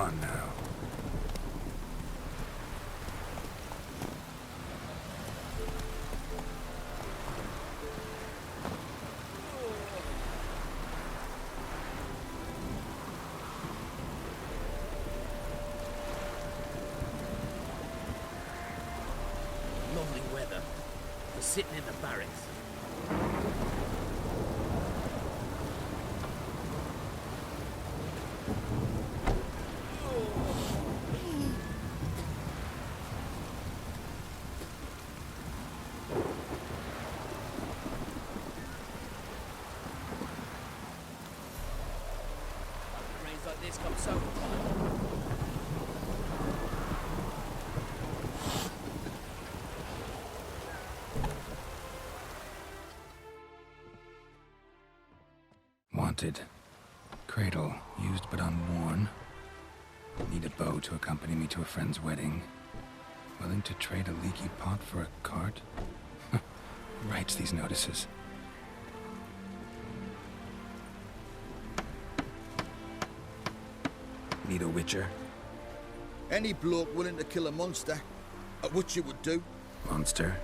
on now. Lovely weather for sitting in the barracks. Rains like this come summertime. Wanted. Cradle, used but unworn. Need a bow to accompany me to a friend's wedding. Willing to trade a leaky pot for a cart? Writes these notices. Need a witcher? Any bloke willing to kill a monster, which you would do. Monster?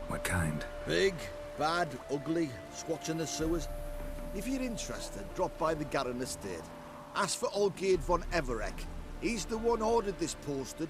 What kind? Big, bad, ugly, squatching the sewers. If you're interested, drop by the Garren estate. Ask for Olgierd von Everek. He's the one ordered this posted.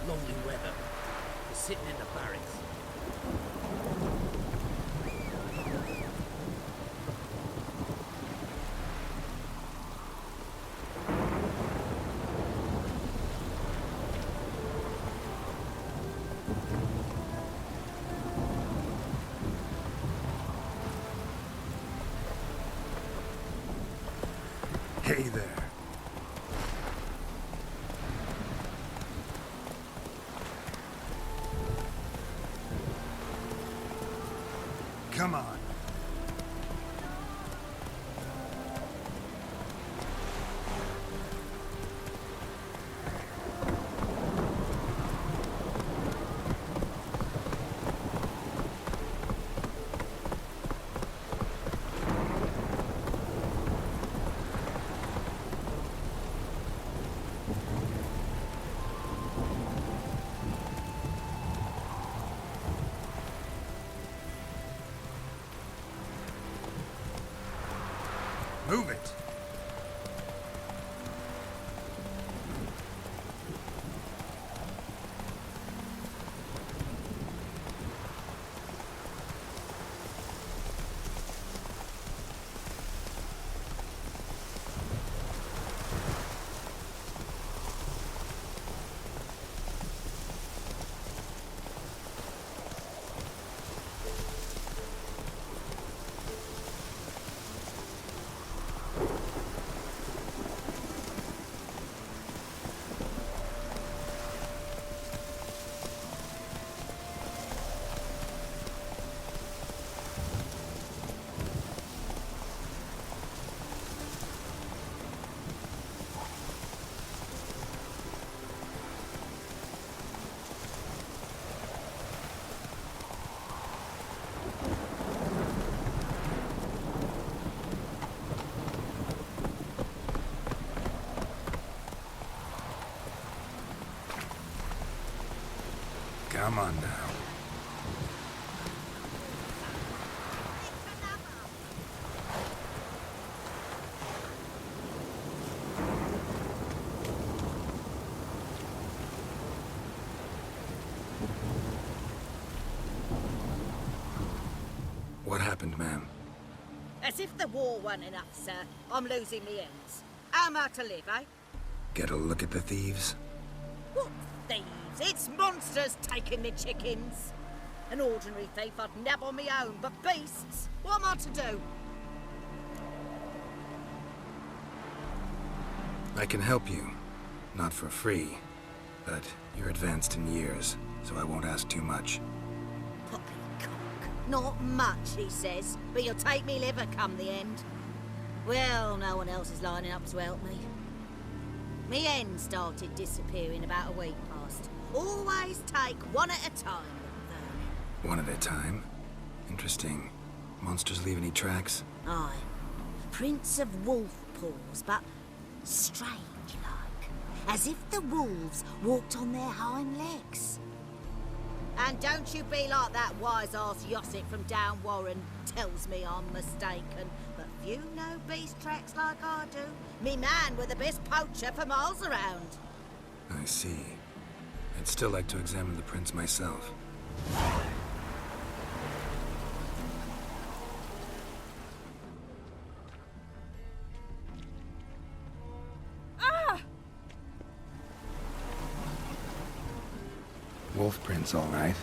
Lovely weather for sitting in the barracks. Hey there. Come on. Move it! Come on now. What happened, ma'am? As if the war weren't enough, sir. I'm losing me ends. How am I to live, eh? Get a look at the thieves? What thieves? It's monsters taking me chickens. An ordinary thief I'd nab on me own, but beasts? What am I to do? I can help you. Not for free. But you're advanced in years, so I won't ask too much. Poppycock. Not much, he says, but you'll take me liver come the end. Well, no one else is lining up to help me. Me hen started disappearing about a week past. Always take one at a time, though. One at a time? Interesting. Monsters leave any tracks? Aye. Prints of wolf paws, but strange like. As if the wolves walked on their hind legs. And don't you be like that wise-ass Yossit from down Warren tells me I'm mistaken. But few know beast tracks like I do. Me man were the best poacher for miles around. I see. I'd still like to examine the prints myself. Wolf prints, all right.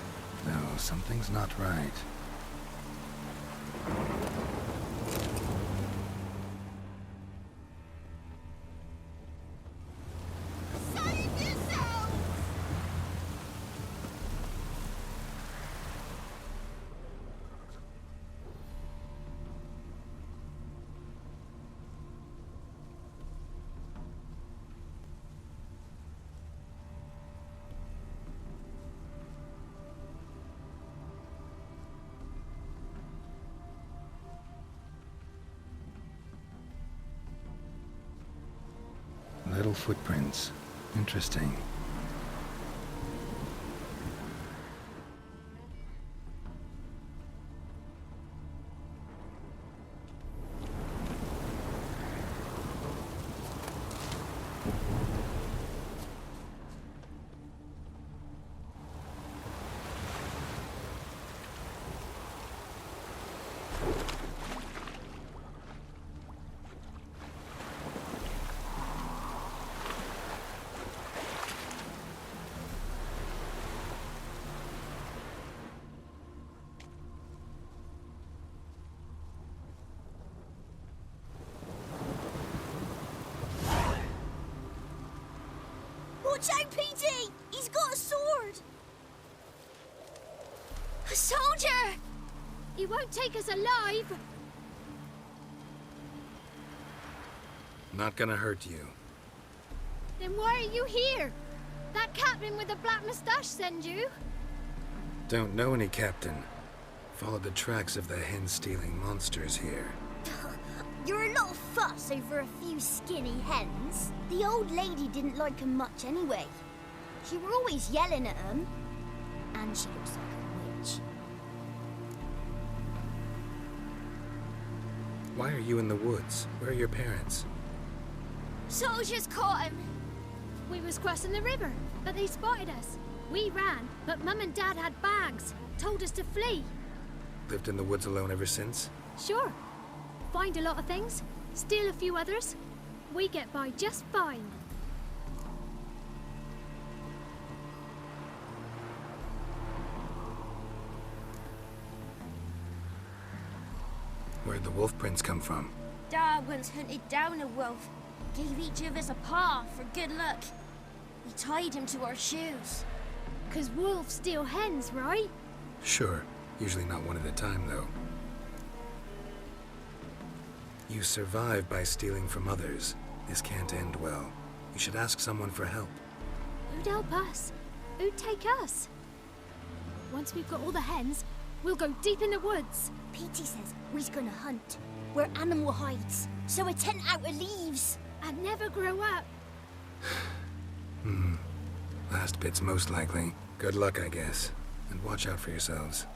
Though something's not right. Save yourself! Little footprints. Interesting. Watch out, PD! He's got a sword! A soldier! He won't take us alive! Not gonna hurt you. Then why are you here? That captain with the black moustache send you? Don't know any captain. Followed the tracks of the hen-stealing monsters here. You're a lot of fuss over a few skinny hens. The old lady didn't like 'em much anyway. She were always yelling at 'em. And she looks like a witch. Why are you in the woods? Where are your parents? Soldiers caught him. We was crossing the river, but they spotted us. We ran, but Mum and Dad had bags. Told us to flee. Lived in the woods alone ever since? Sure. Find a lot of things, steal a few others. We get by just fine. Where'd the wolf prints come from? Dad once hunted down a wolf. Gave each of us a paw for good luck. We tied him to our shoes. 'Cause wolves steal hens, right? Sure. Usually not one at a time, though. You survive by stealing from others. This can't end well. You should ask someone for help. Who'd help us? Who'd take us? Once we've got all the hens, we'll go deep in the woods. Petey says we's gonna hunt. We're animal hides, so a tent out of leaves. And never grow up. Last bit's most likely. Good luck, I guess. And watch out for yourselves.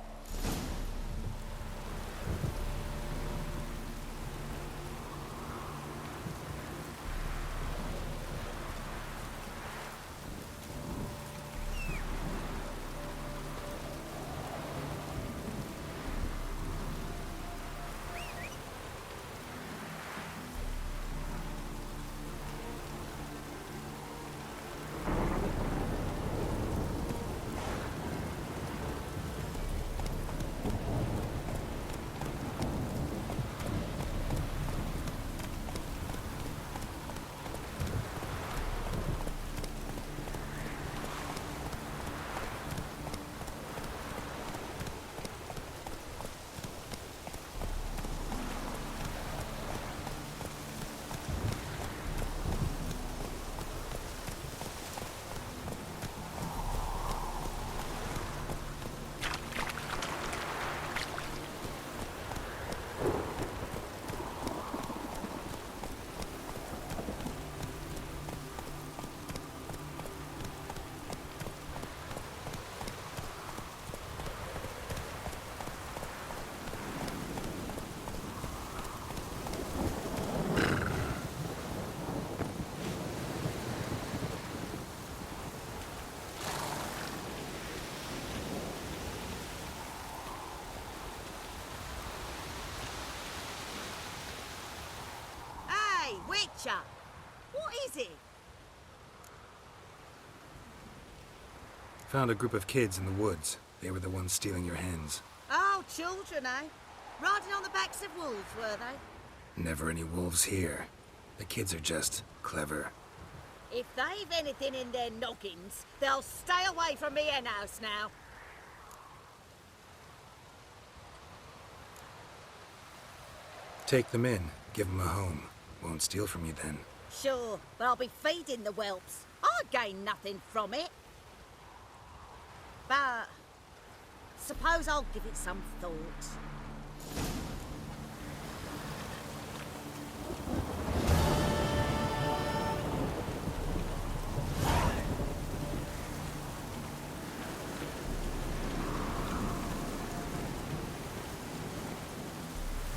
Witcher! What is it? Found a group of kids in the woods. They were the ones stealing your hens. Oh, children, eh? Riding on the backs of wolves, were they? Never any wolves here. The kids are just clever. If they've anything in their noggins, they'll stay away from me hen house now. Take them in. Give them a home. Won't steal from you then. Sure, but I'll be feeding the whelps. I gain nothing from it. But suppose I'll give it some thought.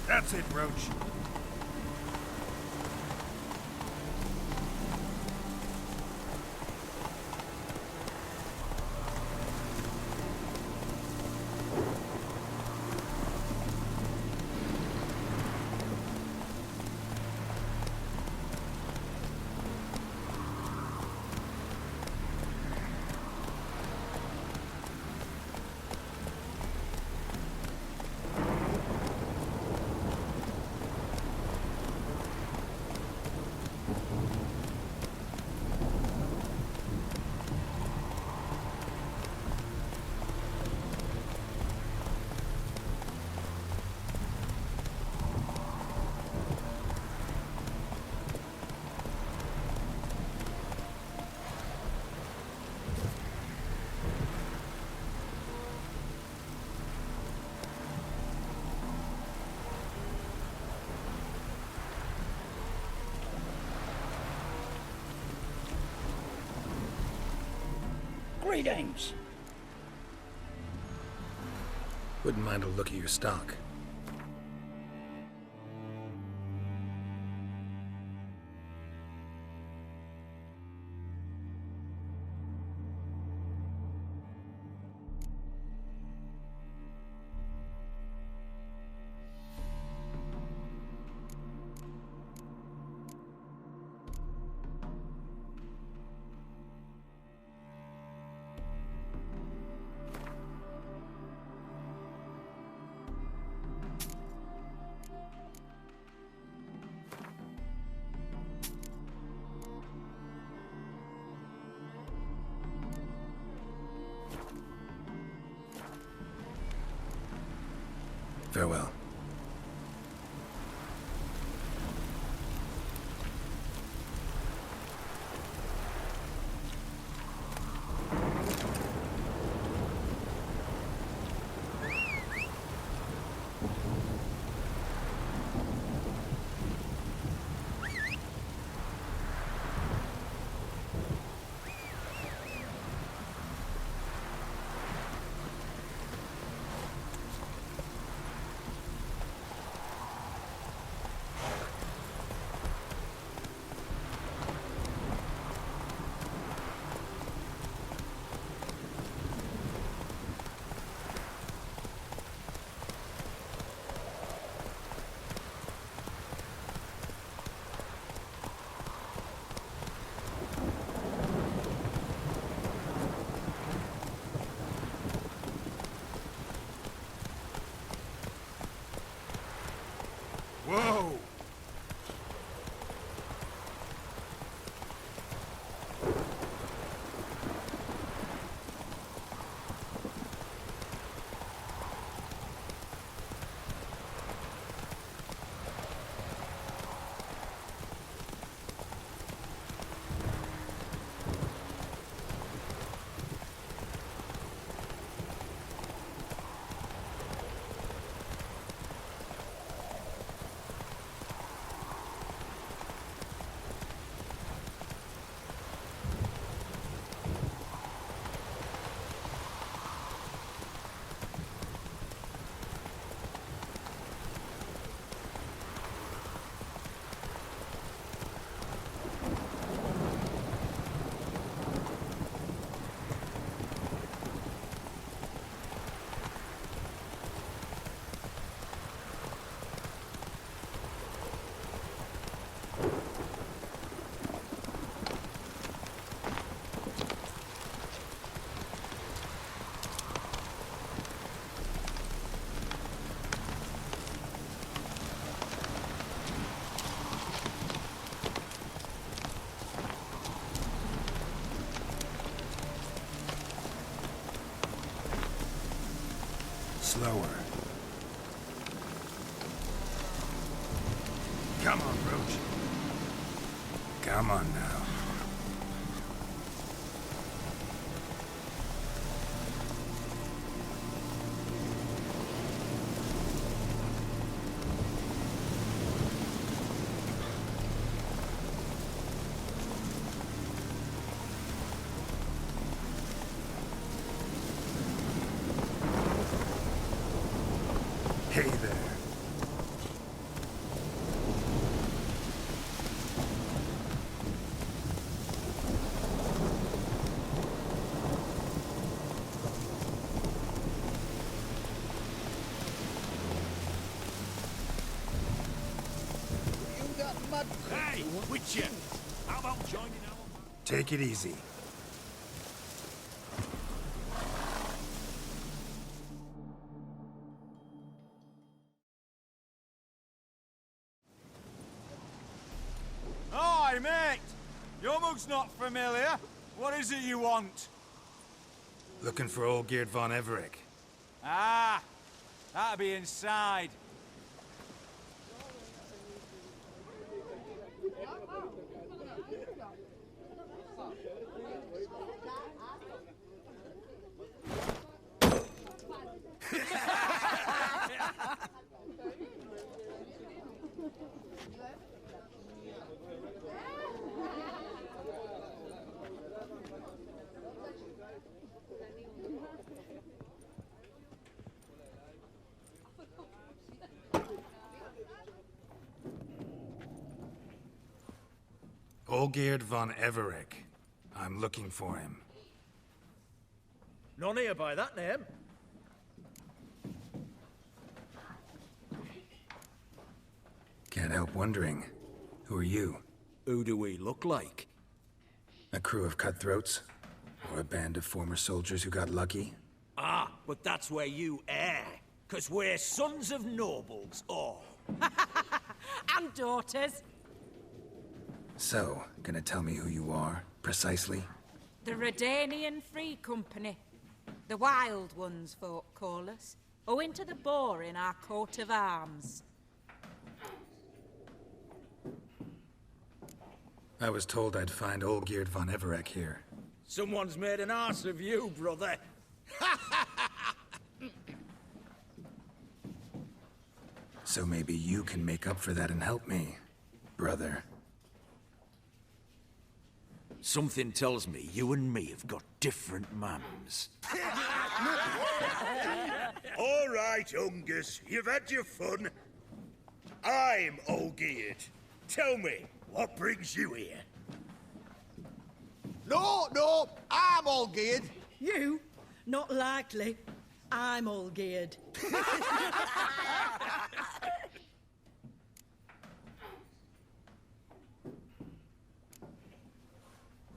That's it, Roach. Greetings. Wouldn't mind a look at your stock. Farewell. Whoa! Slower. Come on, Roach. Come on now. Hey there. You got mud. Hey, Witcher! How about joining our... Take it easy. Hi, mate! Your mug's not familiar. What is it you want? Looking for old Geert von Everec. Ah, that'll be inside. Olgierd von Everec. I'm looking for him. None here by that name. Can't help wondering. Who are you? Who do we look like? A crew of cutthroats? Or a band of former soldiers who got lucky? Ah, but that's where you err. 'Cause we're sons of nobles, all. And daughters. So, gonna tell me who you are, precisely? The Redanian Free Company. The Wild Ones, folk call us. or into the boar in our coat of arms. I was told I'd find Olgierd von Everec here. Someone's made an arse of you, brother. So maybe you can make up for that and help me, brother. Something tells me you and me have got different mums. All right, Ungus, you've had your fun. I'm Olgierd. Tell me, what brings you here? No, I'm all geared. You? Not likely. I'm all geared.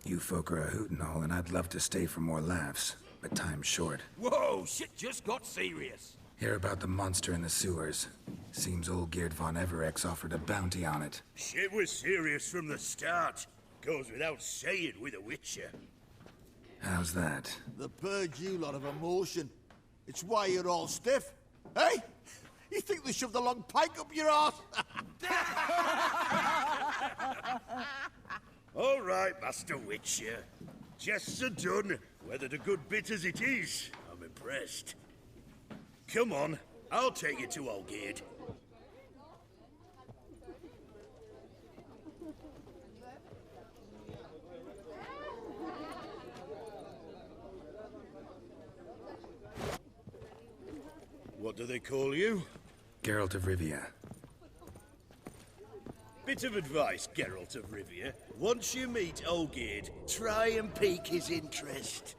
You folk are a hoot and all, and I'd love to stay for more laughs, but time's short. Whoa, shit just got serious. Hear about the monster in the sewers. Seems Olgierd von Everec's offered a bounty on it. Shit was serious from the start. Goes without saying with a Witcher. How's that? The purge you lot of emotion. It's why you're all stiff. Hey? You think they shoved a long pike up your arse? All right, Master Witcher. Jests are done. Whether the good bit as it is, I'm impressed. Come on, I'll take you to Olgierd. What do they call you? Geralt of Rivia. Bit of advice, Geralt of Rivia. Once you meet Olgierd, try and pique his interest.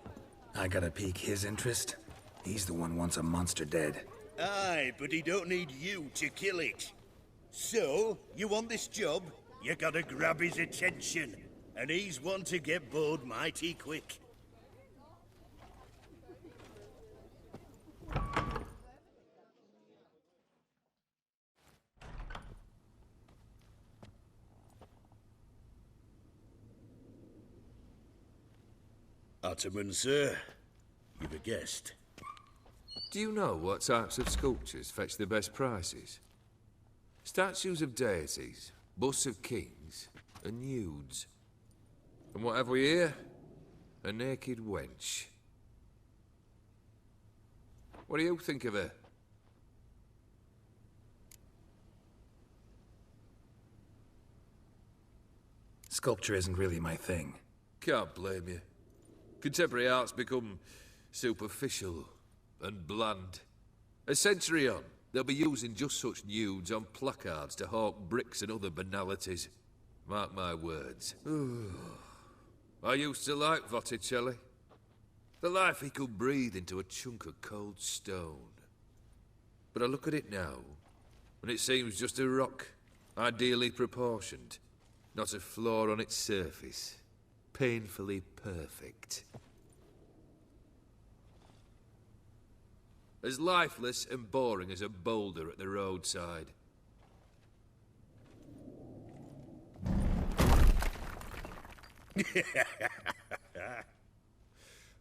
I gotta pique his interest? He's the one wants a monster dead. Aye, but he don't need you to kill it. So, you want this job? You gotta grab his attention. And he's one to get bored mighty quick. Ottoman, sir. You've a guest. Do you know what types of sculptures fetch the best prices? Statues of deities, busts of kings, and nudes. And what have we here? A naked wench. What do you think of her? Sculpture isn't really my thing. Can't blame you. Contemporary art's become superficial and bland. A century on, they'll be using just such nudes on placards to hawk bricks and other banalities. Mark my words. I used to like Botticelli. The life he could breathe into a chunk of cold stone. But I look at it now, and it seems just a rock, ideally proportioned. Not a flaw on its surface. Painfully perfect. As lifeless and boring as a boulder at the roadside.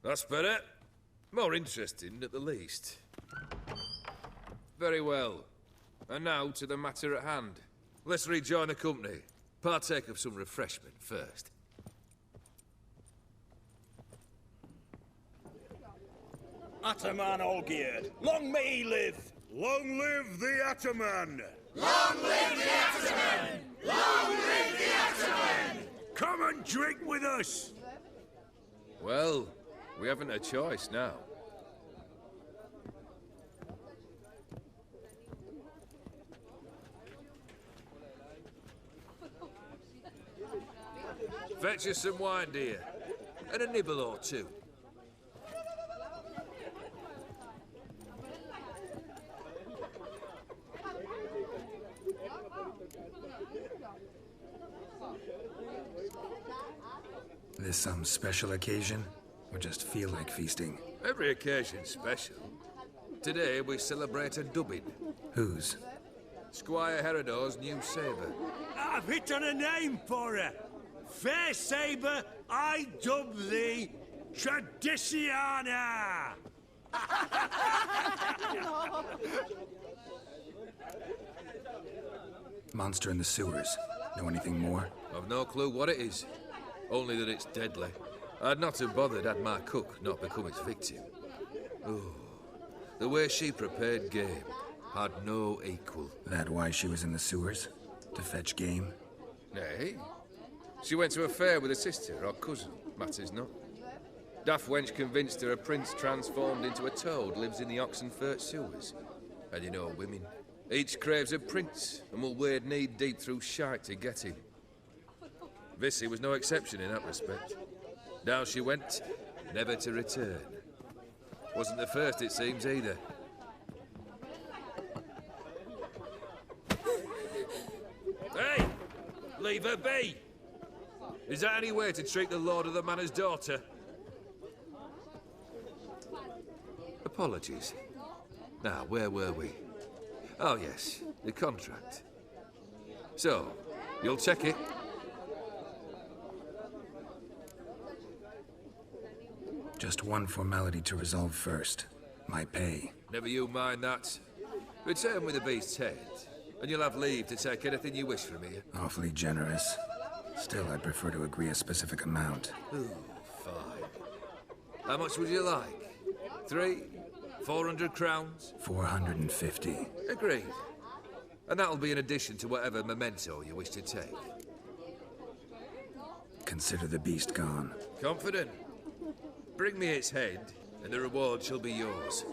That's better. More interesting, at the least. Very well. And now to the matter at hand. Let's rejoin the company. Partake of some refreshment first. Ataman Olgierd, long may he live! Long live the Ataman! Long live the Ataman! Long live the Ataman! Come and drink with us! Well, we haven't a choice now. Fetch us some wine, dear. And a nibble or two. This some special occasion? Or just feel like feasting? Every occasion's special. Today we celebrate a dubbing. Whose? Squire Herodor's new sabre. I've hit on a name for her. Fair Sabre, I dub thee Tradiciana! Monster in the sewers. Know anything more? I've no clue what it is. Only that it's deadly. I'd not have bothered had my cook not become its victim. Oh, the way she prepared game had no equal. That why she was in the sewers? To fetch game? Nay. She went to a fair with a sister or cousin, matters not. Daft wench convinced her a prince transformed into a toad lives in the Oxenfurt sewers. And you know women. Each craves a prince and will wade knee-deep through shite to get him. Vissy was no exception in that respect. Down she went, never to return. Wasn't the first, it seems, either. Hey! Leave her be! Is that any way to treat the lord of the manor's daughter? Apologies. Now, where were we? Oh, yes, the contract. So, you'll check it? Just one formality to resolve first. My pay. Never you mind that. Return with the beast's head, and you'll have leave to take anything you wish from here. Awfully generous. Still, I'd prefer to agree a specific amount. Ooh, fine. How much would you like? 400 crowns? 450. Agreed. And that'll be in addition to whatever memento you wish to take. Consider the beast gone. Confident? Bring me its head, and the reward shall be yours.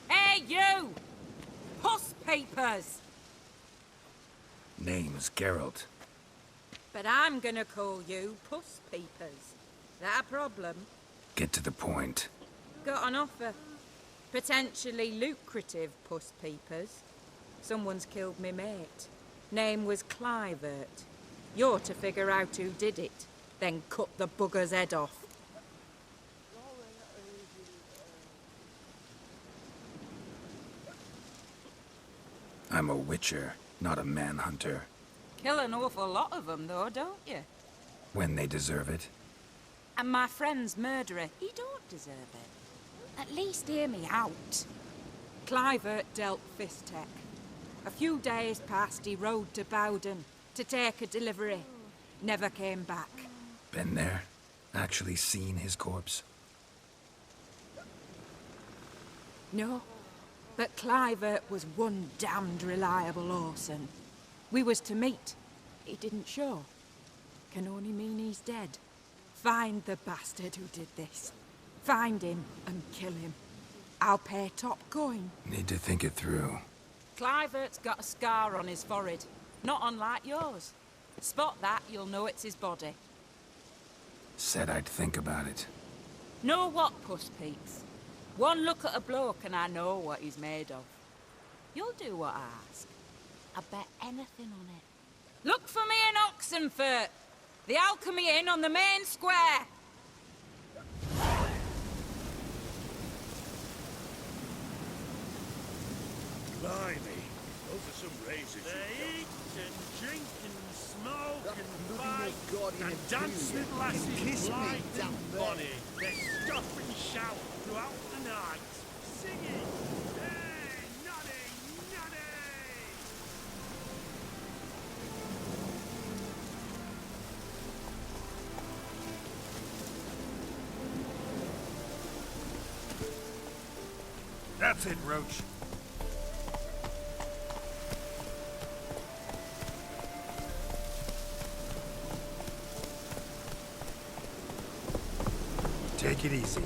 Hey, you! Puss papers! Name's Geralt. But I'm gonna call you Puss Peepers. That a problem? Get to the point. Got an offer. Potentially lucrative Puss Peepers. Someone's killed me mate. Name was Clivert. You're to figure out who did it, then cut the bugger's head off. I'm a witcher, not a manhunter. Kill an awful lot of them, though, don't you? When they deserve it. And my friend's murderer, he don't deserve it. At least hear me out. Clivert dealt Fistech. A few days past, he rode to Bowden to take a delivery. Never came back. Been there? Actually seen his corpse? No. But Clivert was one damned reliable Orson. We was to meet. He didn't show. Can only mean he's dead. Find the bastard who did this. Find him and kill him. I'll pay top coin. Need to think it through. Clivert's got a scar on his forehead. Not unlike yours. Spot that, you'll know it's his body. Said I'd think about it. Know what, Puss Peaks? One look at a bloke and I know what he's made of. You'll do what I ask. I bet anything on it. Look for me in Oxenfurt! The Alchemy Inn on the main square! Blimey, those are some razors. They eat and drink and smoke That and bloody fight guardian and of dance Julia with can lasses kiss me blind down and there. bonny. They stop and shout throughout the night, singing, "Hey, noddy, noddy!" That's it, Roach. Take it easy.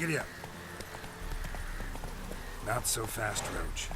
Giddy up. Not so fast, Roach.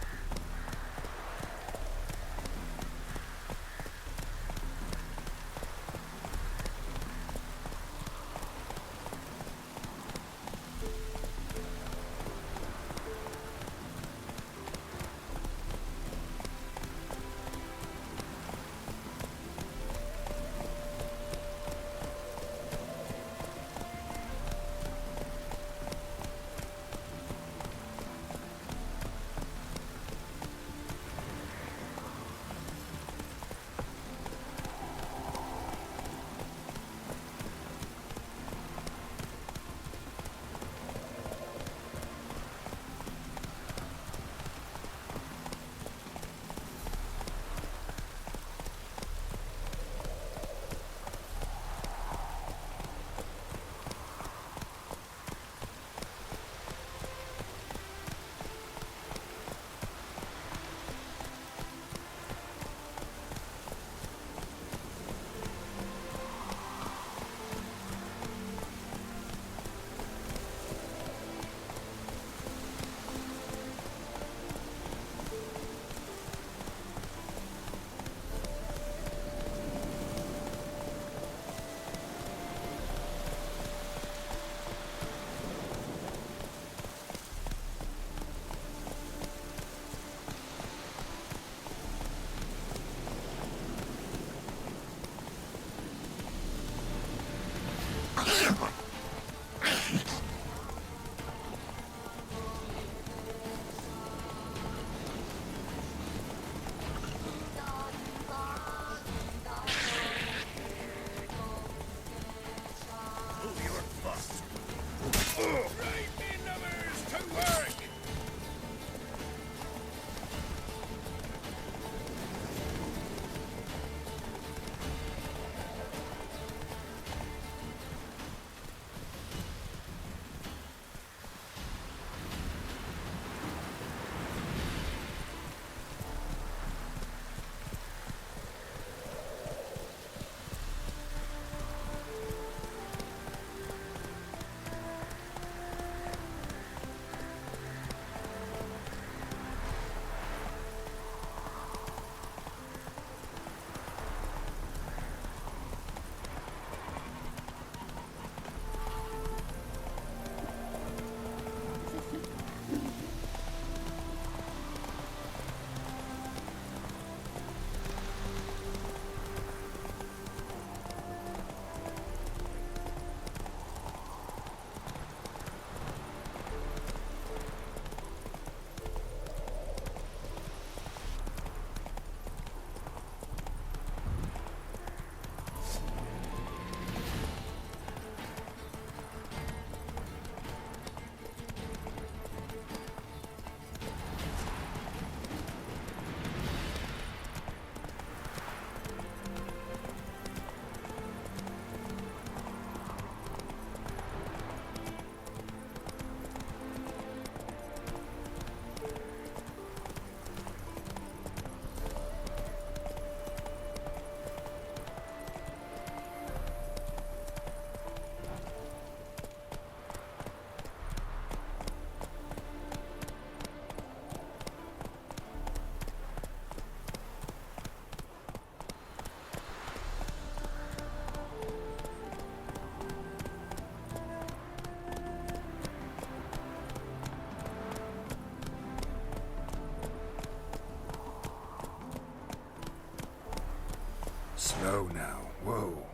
Slow now. Whoa.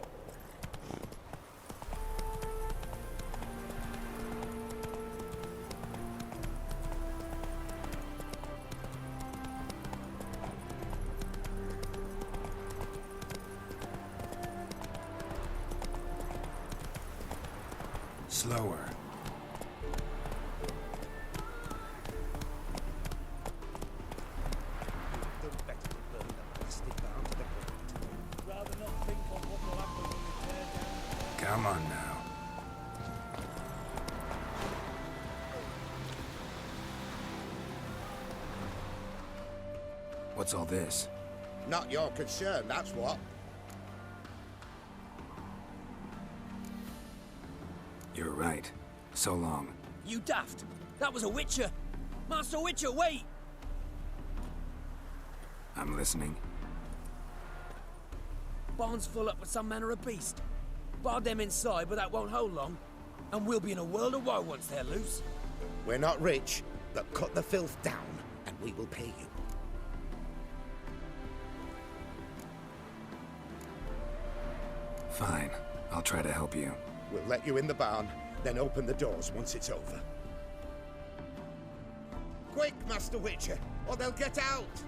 Slower. Come on now. What's all this? Not your concern, that's what. You're right. So long. You daft. That was a Witcher. Master Witcher, wait! I'm listening. Barn's full up with some manner of beast. Bar them inside, but that won't hold long. And we'll be in a world of woe once they're loose. We're not rich, but cut the filth down, and we will pay you. Fine. I'll try to help you. We'll let you in the barn, then open the doors once it's over. Quick, Master Witcher, or they'll get out!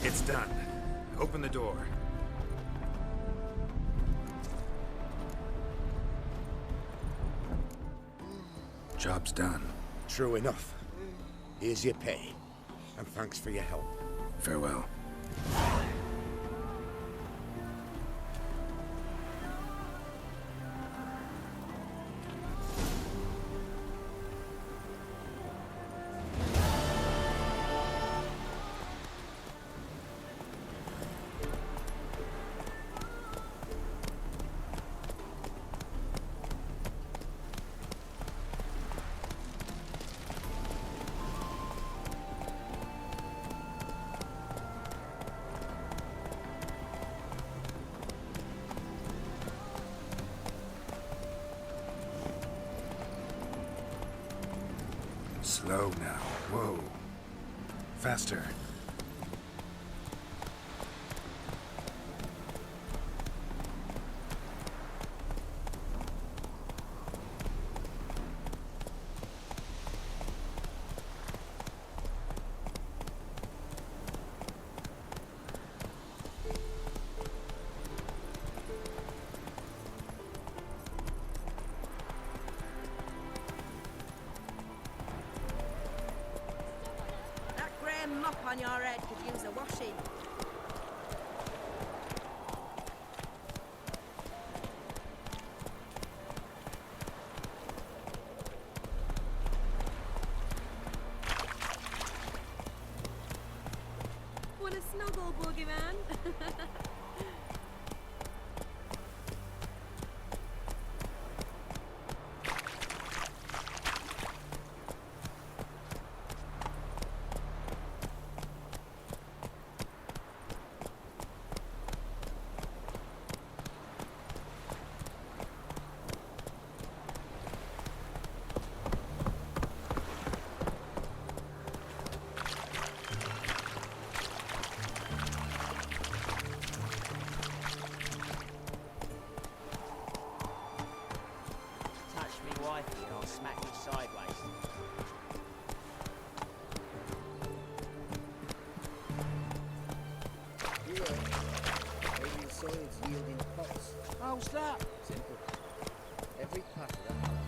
It's done. Open the door. Job's done. True enough. Here's your pay. And thanks for your help. Farewell. Slow now. Whoa. Faster. Mop on your head could use a washing. Want a snuggle, boogeyman? I'll smack you sideways. Alien soils yielding pots. How's that? Simple. Every part of that pot,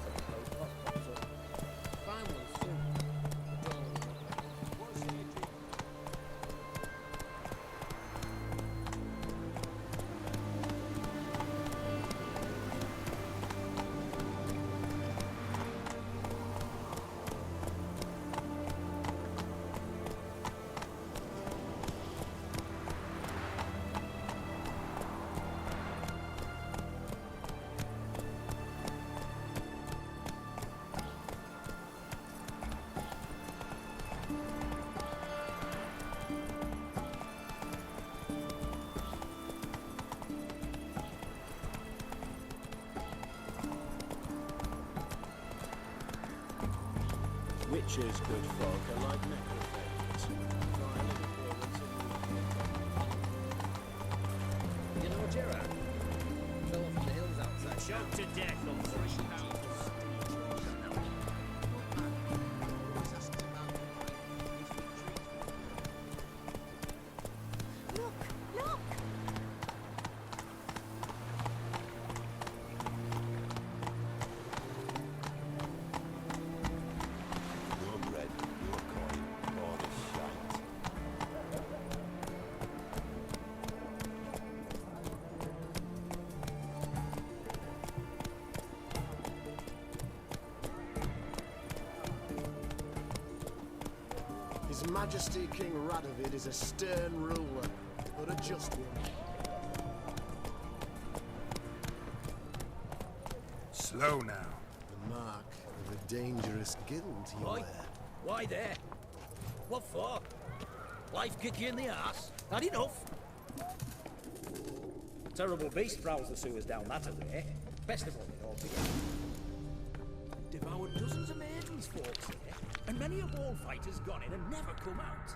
so the whole pot pops up. Fine ones too. What's in your drink? Witches, good folk, are like necrophages. Vile in appearance and to death on fresh pounds of steel. Look, look! No bread, no coin, all this shite. His Majesty King Radovid is a stern ruler, but a just one. Slow now. The mark of a dangerous guild, you Why? wear. Why there? What for? Life kick you in the ass? Had enough? Terrible beast prowls the sewers down that way. Best of all together. Devoured dozens of maidens, folks here, and many a wall fighter's gone in and never come out.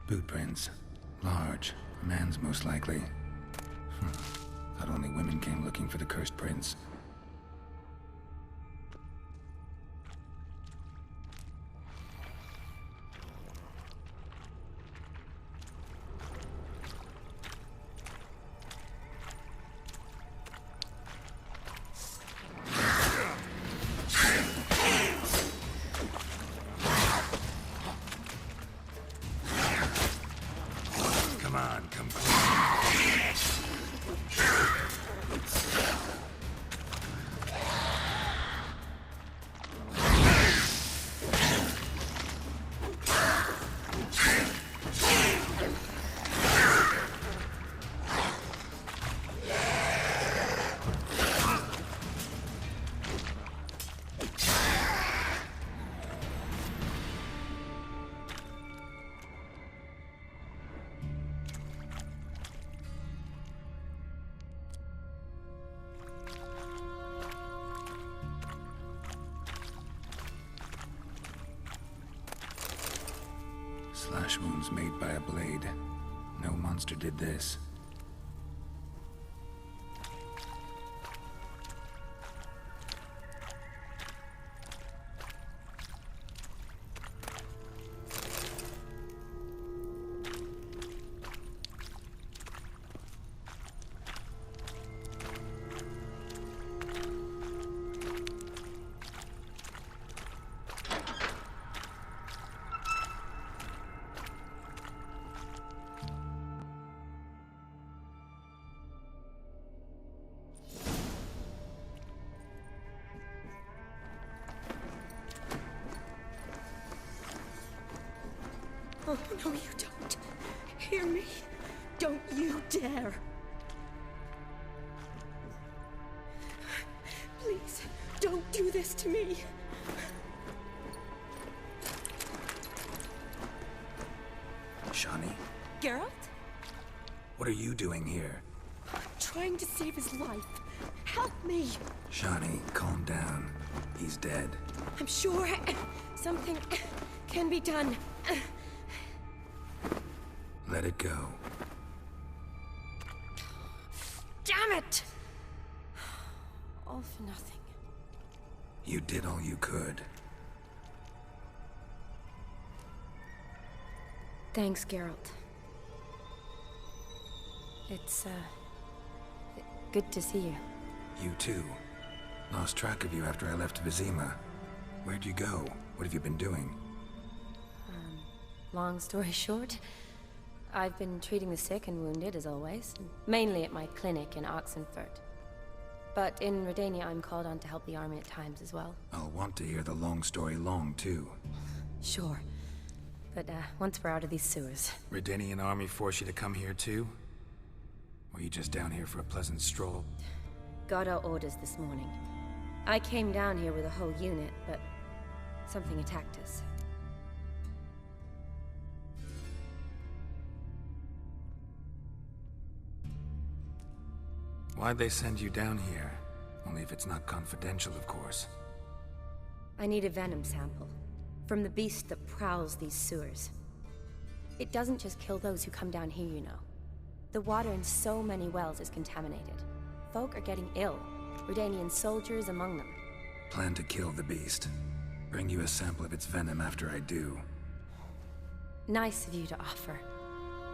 Boot prints. Large. A man's most likely. Thought only women came looking for the cursed prince. Come on, come close. Slash wounds made by a blade. No monster did this. Oh, no, you don't. Hear me? Don't you dare. Please, don't do this to me. Shawnee, Geralt? what are you doing here? Trying to save his life. Help me. Shawnee, calm down. He's dead. I'm sure something can be done. Let it go. Damn it! All for nothing. You did all you could. Thanks, Geralt. It's, good to see you. You too. Lost track of you after I left Vizima. Where'd you go? What have you been doing? Long story short, I've been treating the sick and wounded, as always. Mainly at my clinic in Oxenfurt. But in Redania, I'm called on to help the army at times as well. I'll want to hear the long story long, too. Sure. But, once we're out of these sewers... Redanian army force you to come here, too? Or you just down here for a pleasant stroll? Got our orders this morning. I came down here with a whole unit, but something attacked us. Why'd they send you down here? Only if it's not confidential, of course. I need a venom sample. From the beast that prowls these sewers. It doesn't just kill those who come down here, you know. The water in so many wells is contaminated. Folk are getting ill. Redanian soldiers among them. Plan to kill the beast. Bring you a sample of its venom after I do. Nice of you to offer.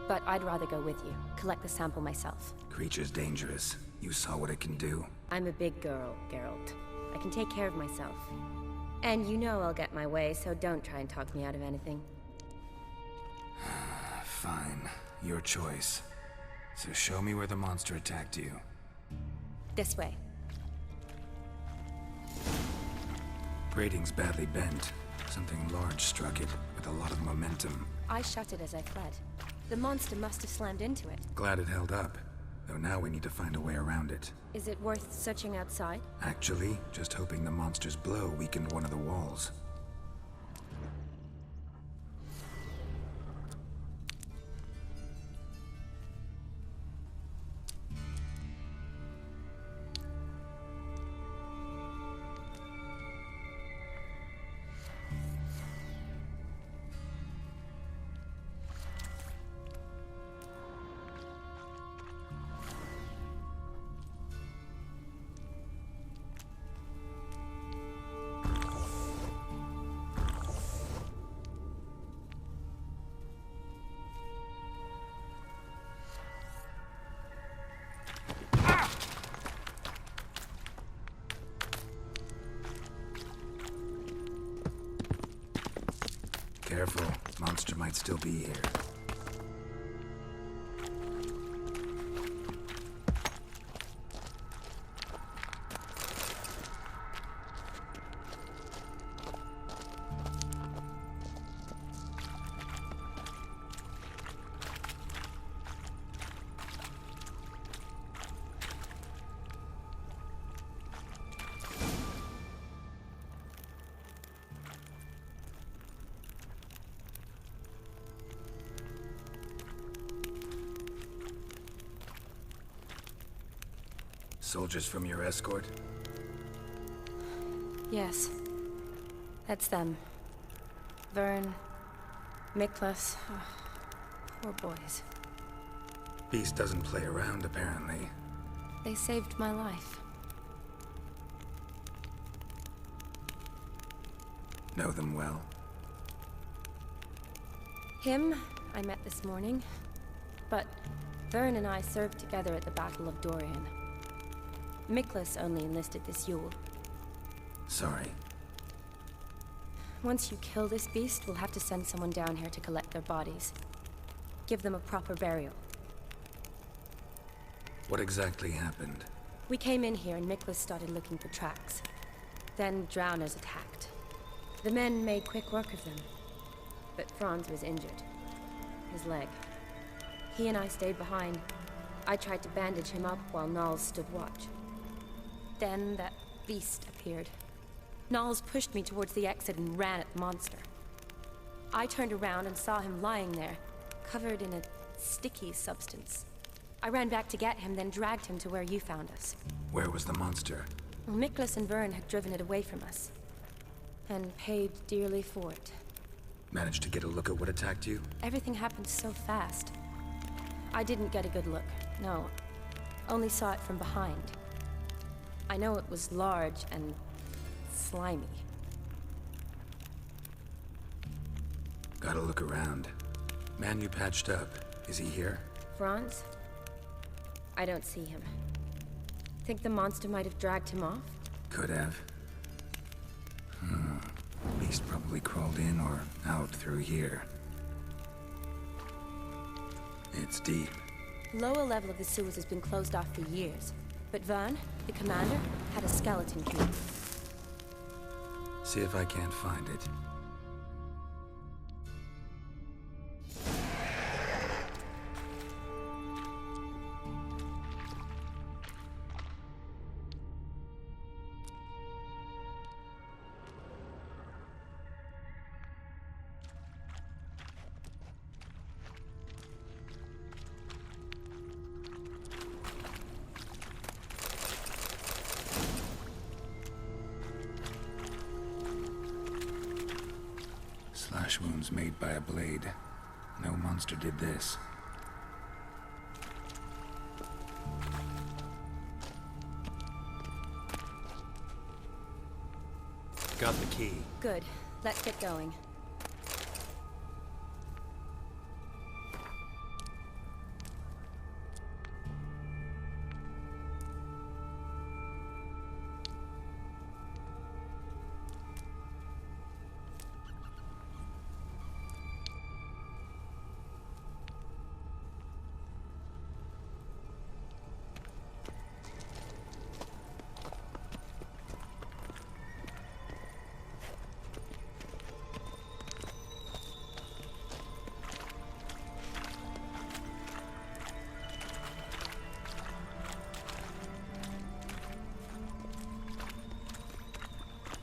But I'd rather go with you. Collect the sample myself. Creature's dangerous. You saw what it can do. I'm a big girl, Geralt. I can take care of myself. And you know I'll get my way, so don't try and talk me out of anything. Fine. Your choice. So show me where the monster attacked you. This way. Grating's badly bent. Something large struck it, with a lot of momentum. I shut it as I fled. The monster must have slammed into it. Glad it held up. Though now we need to find a way around it. Is it worth searching outside? Actually, just hoping the monster's blow weakened one of the walls. Careful, monster might still be here. Soldiers from your escort? Yes. That's them. Vern, Miklas. Oh, poor boys. Beast doesn't play around, apparently. They saved my life. Know them well? Him, I met this morning. But Vern and I served together at the Battle of Dorian. Miklas only enlisted this Yule. Sorry. Once you kill this beast, we'll have to send someone down here to collect their bodies. Give them a proper burial. What exactly happened? We came in here and Miklas started looking for tracks. Then drowners attacked. The men made quick work of them. But Franz was injured. His leg. He and I stayed behind. I tried to bandage him up while Nals stood watch. Then that beast appeared. Nals pushed me towards the exit and ran at the monster. I turned around and saw him lying there, covered in a sticky substance. I ran back to get him, then dragged him to where you found us. Where was the monster? Well, Miklas and Vern had driven it away from us. And paid dearly for it. Managed to get a look at what attacked you? Everything happened so fast. I didn't get a good look, no. Only saw it from behind. I know it was large and slimy. Gotta look around. Man you patched up, is he here? Franz? I don't see him. Think the monster might have dragged him off? Could have. Beast probably crawled in or out through here. It's deep. Lower level of the sewers has been closed off for years. But Vern, the commander, had a skeleton key. See if I can't find it. flesh wounds made by a blade. No monster did this. Got the key. Good. Let's get going.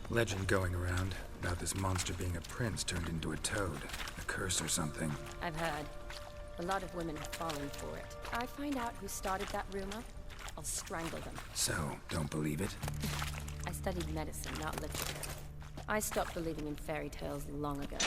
Legend going around about this monster being a prince turned into a toad. A curse or something. I've heard. A lot of women have fallen for it. I find out who started that rumor, I'll strangle them. So, don't believe it? I studied medicine, not literature. I stopped believing in fairy tales long ago.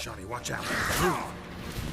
Johnny, watch out. Move!